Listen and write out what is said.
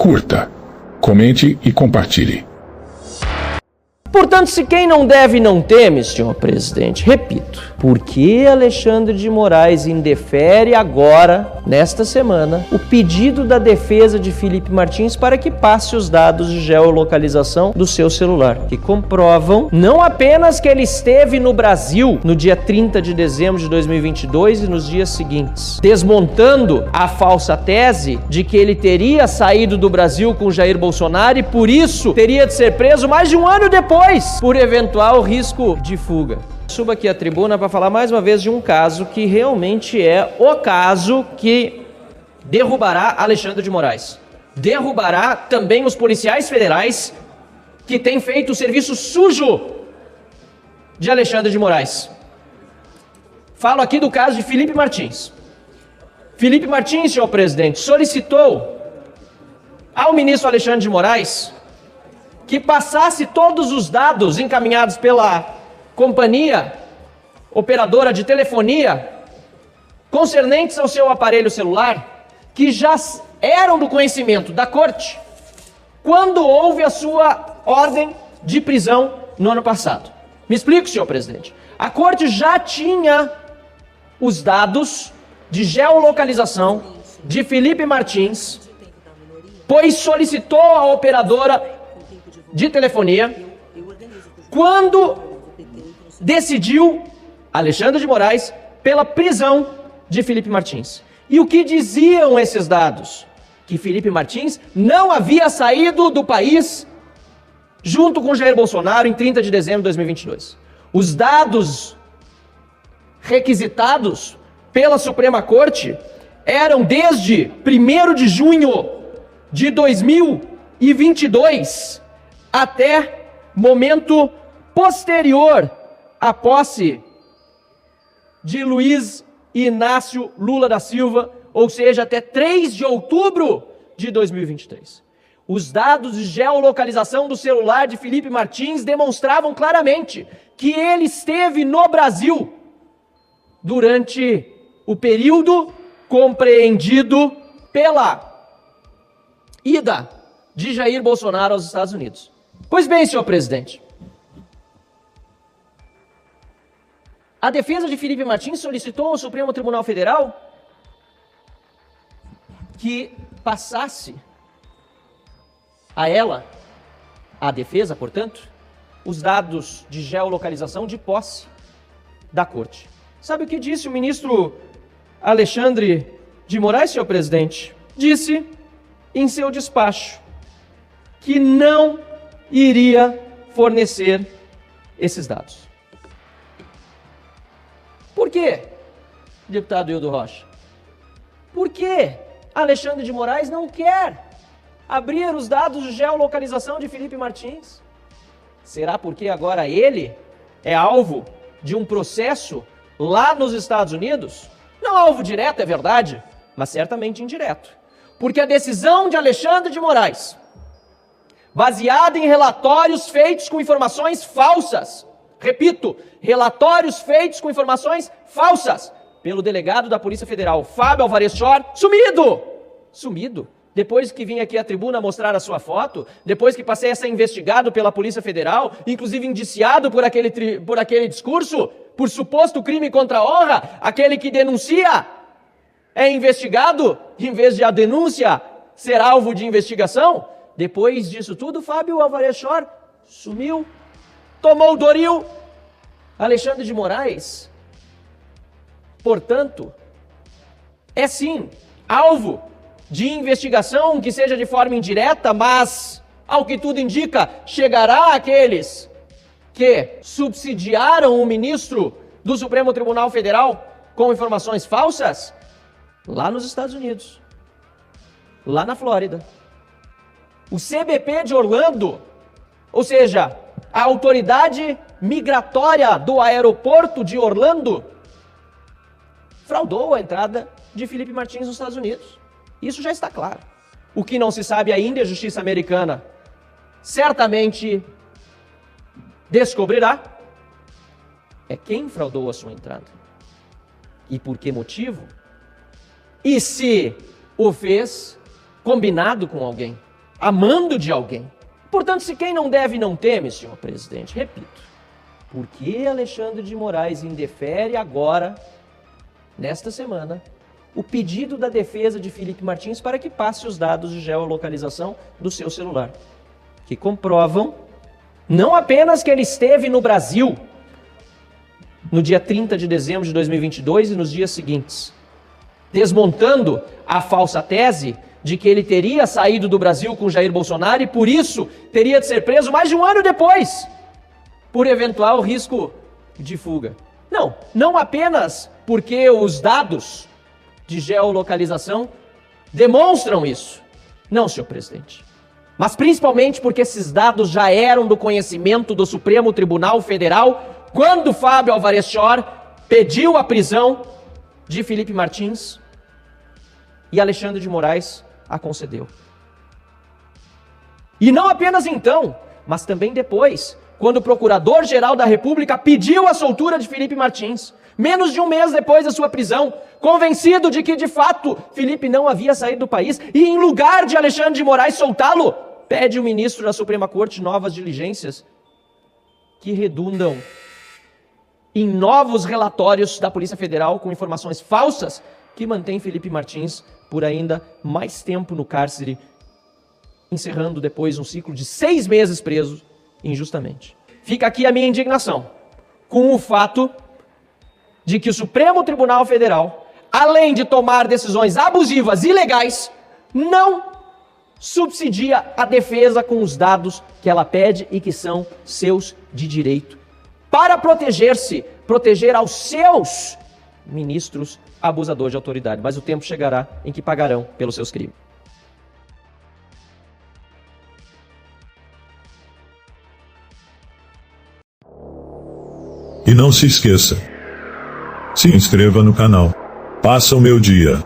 curta, comente e compartilhe. Portanto, se quem não deve não teme, senhor presidente, repito, por que Alexandre de Moraes indefere agora, nesta semana, o pedido da defesa de Felipe Martins para que passe os dados de geolocalização do seu celular, que comprovam não apenas que ele esteve no Brasil no dia 30 de dezembro de 2022 e nos dias seguintes, desmontando a falsa tese de que ele teria saído do Brasil com Jair Bolsonaro e por isso teria de ser preso mais de um ano depois, por eventual risco de fuga. Subo aqui à tribuna para falar mais uma vez de um caso que realmente é o caso que derrubará Alexandre de Moraes. Derrubará também os policiais federais que têm feito o serviço sujo de Alexandre de Moraes. Falo aqui do caso de Felipe Martins. Felipe Martins, senhor presidente, solicitou ao ministro Alexandre de Moraes que passasse todos os dados encaminhados pela companhia operadora de telefonia concernentes ao seu aparelho celular, que já eram do conhecimento da corte quando houve a sua ordem de prisão no ano passado. Me explico, senhor presidente. A corte já tinha os dados de geolocalização de Felipe Martins, pois solicitou à operadora de telefonia quando decidiu Alexandre de Moraes pela prisão de Felipe Martins. E o que diziam esses dados? Que Felipe Martins não havia saído do país junto com Jair Bolsonaro em 30 de dezembro de 2022. Os dados requisitados pela Suprema Corte eram desde 1º de junho de 2022 até momento posterior à posse de Luiz Inácio Lula da Silva, ou seja, até 3 de outubro de 2023. Os dados de geolocalização do celular de Felipe Martins demonstravam claramente que ele esteve no Brasil durante o período compreendido pela ida de Jair Bolsonaro aos Estados Unidos. Pois bem, senhor presidente, a defesa de Felipe Martins solicitou ao Supremo Tribunal Federal que passasse a ela, a defesa, portanto, os dados de geolocalização de posse da corte. Sabe o que disse o ministro Alexandre de Moraes, senhor presidente? Disse em seu despacho que não iria fornecer esses dados. Por quê, deputado Hildo Rocha? Por que Alexandre de Moraes não quer abrir os dados de geolocalização de Felipe Martins? Será porque agora ele é alvo de um processo lá nos Estados Unidos? Não alvo direto, é verdade, mas certamente indireto. Porque a decisão de Alexandre de Moraes, baseada em relatórios feitos com informações falsas, repito, relatórios feitos com informações falsas, pelo delegado da Polícia Federal, Fábio Alvarez Chor, sumido. Depois que vim aqui à tribuna mostrar a sua foto, depois que passei a ser investigado pela Polícia Federal, inclusive indiciado por aquele discurso, por suposto crime contra a honra, aquele que denuncia é investigado, em vez de a denúncia ser alvo de investigação. Depois disso tudo, Fábio Alvarez Chor sumiu, tomou o Doril. Alexandre de Moraes, portanto, é sim alvo de investigação que seja de forma indireta, mas, ao que tudo indica, chegará àqueles que subsidiaram o ministro do Supremo Tribunal Federal com informações falsas lá nos Estados Unidos, lá na Flórida. O CBP de Orlando, ou seja, a autoridade migratória do aeroporto de Orlando, fraudou a entrada de Felipe Martins nos Estados Unidos. Isso já está claro. O que não se sabe ainda, a justiça americana certamente descobrirá é quem fraudou a sua entrada e por que motivo, e se o fez combinado com alguém. a mando de alguém. Portanto, se quem não deve não teme, senhor presidente, repito, por que Alexandre de Moraes indefere agora, nesta semana, o pedido da defesa de Felipe Martins para que passe os dados de geolocalização do seu celular, que comprovam não apenas que ele esteve no Brasil no dia 30 de dezembro de 2022 e nos dias seguintes, desmontando a falsa tese de que ele teria saído do Brasil com Jair Bolsonaro e por isso teria de ser preso mais de um ano depois, por eventual risco de fuga. Não apenas porque os dados de geolocalização demonstram isso. Não, senhor presidente. Mas principalmente porque esses dados já eram do conhecimento do Supremo Tribunal Federal quando Fábio Alvarez Shor pediu a prisão de Felipe Martins e Alexandre de Moraes a concedeu. E não apenas então, mas também depois, quando o Procurador-Geral da República pediu a soltura de Felipe Martins, menos de um mês depois da sua prisão, convencido de que de fato Felipe não havia saído do país, e em lugar de Alexandre de Moraes soltá-lo, pede o ministro da Suprema Corte novas diligências que redundam em novos relatórios da Polícia Federal com informações falsas que mantém Felipe Martins por ainda mais tempo no cárcere, encerrando depois um ciclo de 6 meses preso injustamente. Fica aqui a minha indignação com o fato de que o Supremo Tribunal Federal, além de tomar decisões abusivas e ilegais, não subsidia a defesa com os dados que ela pede e que são seus de direito, para proteger aos seus ministros abusadores de autoridade. Mas o tempo chegará em que pagarão pelos seus crimes. E não se esqueça, se inscreva no canal. Passa o meu dia.